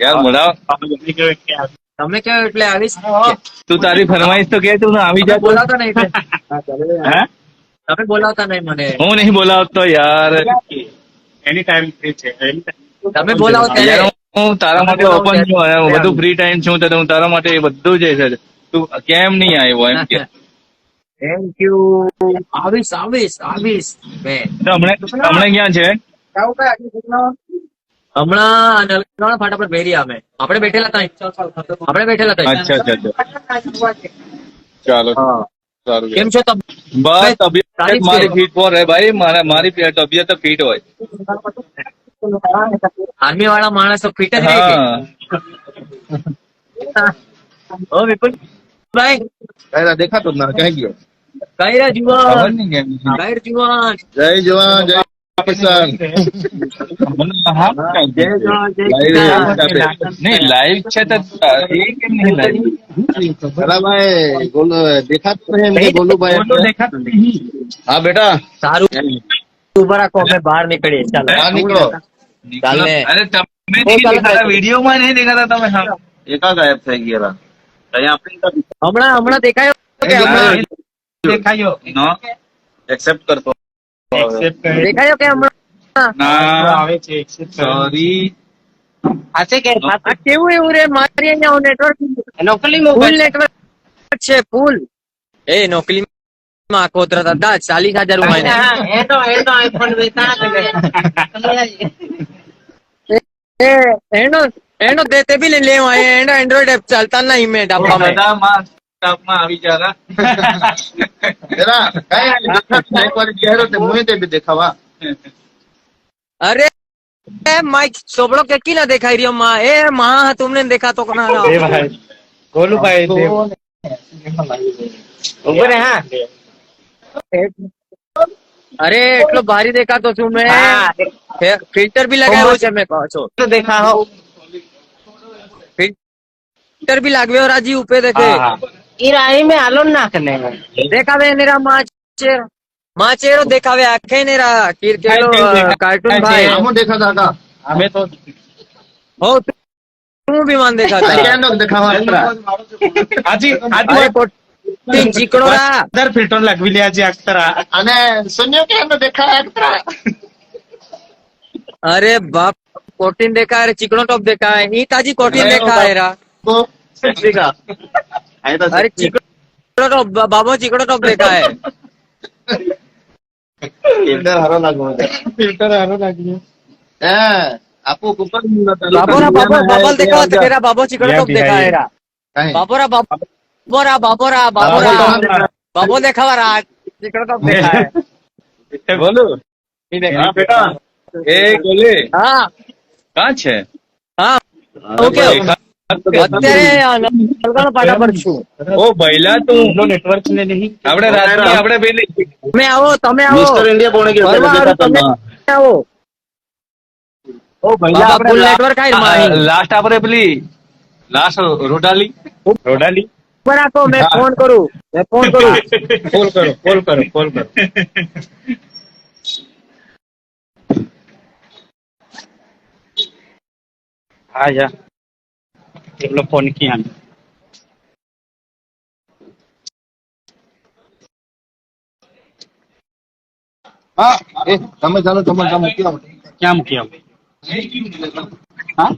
यार बोला તમે કહો એટલે આવીશ. तू तारी फरमाइश तो कह तू ना આવી તમે જા તો બોલાવતા નહીં એટલે. હે તમે બોલાવતા નહીં મને. હું નહીં બોલાવતો યાર એની ટાઈમ ફ્રી છે તમે બોલાવો યાર ત્યારે. હું તારા માટે ઓપન છું અને બધું ફ્રી ટાઈમ છું તો હું તારા માટે બધું જ છે તું કેમ નહીં આવ્યો એમ કે થેન્ક યુ. આવીશ આવીશ આવીશ મેં. તો હમણાં ક્યાં છે હમણાં નલગાણા ફાટા પર બેરી અમે આપણે બેઠેલા હતા. આપણે બેઠેલા હતા. અચ્છા અચ્છા અચ્છા ચાલો હા. સારું કેમ છો તમે? બસ તબિયત મારી ફિટ પર હે ભાઈ મારી તબિયત ફિટ હોય આર્મી વાળા માણસો ફિટ જ રહે કે? હા ઓ વિપુલ ભાઈ કાયરા દેખાતો જ ના ક્યાં ગયો કઈ રહ્યા ખબર જુવાન? નહીં કેમ કઈ જુવાન? જય જવાન જય પાકિસ્તાન નહીં લાઈવ છે તો એ કેમ નહીં લાઈવ ભાઈ બોલો દેખાતો નહીં ગોલુભાઈ હા બેટા સારું ઉભા રાખો અમે બહાર નીકળીએ. ચાલો બહાર નીકળો ચાલે. અરે તમે નહીં દેખાતા વિડીયોમાં નહીં દેખાતા તમે હા એકા ગાયબ થઈ ગયેલા હમણાં દેખાયો કે હમણાં દેખાયો નો એક્સેપ્ટ કરતો દેખાયો કે હમણાં? ના આવે છે accept કરે. સોરી આ કેવું એવું રે મારી અહીંયા નેટવર્ક ફૂલ નેટવર્ક છે ફૂલ. એ નોકરી માં આખો ઉતરતા હતા 40,000 એનો તે બી લઈ લેવા એનો એન્ડ્રોઈડ એપ ચાલતા નહીં મેં ડાબા બધા માં સ્ટાફમાં આવી જારા જરા કાંઈ એક વાર ચહેરો તે મુંહ તે બી દેખાવા અરે માઇક સોબળો કેટલી ના દેખાઈ રહ્યો માં એ માં તમને દેખાતો કોના એ ભાઈ ગોલુભાઈ ઉભો રે હા અરે એટલો ભારી દેખાતો છું મેં. ફિલ્ટર બી લગાવ્યો છે મેં કહો છો તો દેખાઓ ફિલ્ટર બી લાગ્યો રાજી ઉપે દેખે ઈરાઈ में आलो ना करने દેખાવે નેરા માં ચેરો દેખાવે આખે નેરા કિરકેલો કાર્ટૂન ભાઈ આમો દેખાતા હતા અમે તો હો તું બી માન દેખાતા કેનો દેખાવા આજી અરે કોટી ચીકણો રા અંદર ફિલ્ટર લગવી લે આજી અક્ષરા અને સુન્યો કેનો દેખાય અરે બાપ કોટીન દેખાય રે ચીકણો ટોપ દેખાય ઈ તાજી કોટીન દેખાય રા તો દેખા અરે ચીકણો ટોપ બાબો ચીકણો ટોપ દેખાય ફિલ્ટર હારો લાગો ફિલ્ટર હારો લાગ્યો હે આપો ઉપર બાબો દેખાવ તેરા બાબો ચીકણો ટોપ દેખાય રા બાબોરા બાબો દેખાવા રા ચીકણો ટોપ દેખાય બોલો હા બેટા એ ગોલે હા કાં છે હા ઓકે અત્યારે નલગાણા પાટા પર છું. ઓ ભઈલા તું નેટવર્ક ને નહીં આપણે રાત્રે આપણે પેલી તમે આવો મિસ્ટર ઇન્ડિયા કોણે ગયો ફરવા હારું તમે આવો ઓ ભઈલા બાબા ફૂલ નેટવર્ક આય લાસ્ટ આપણે પેલી લાસ્ટ રોડાલી ઉપર રાખો મેં ફોન કરું કોલ કરો હા જા એટલો ફોન કિયા હા એ તમે ચાલો તમે ક્યાં ક્યાં મૂકી આવ હા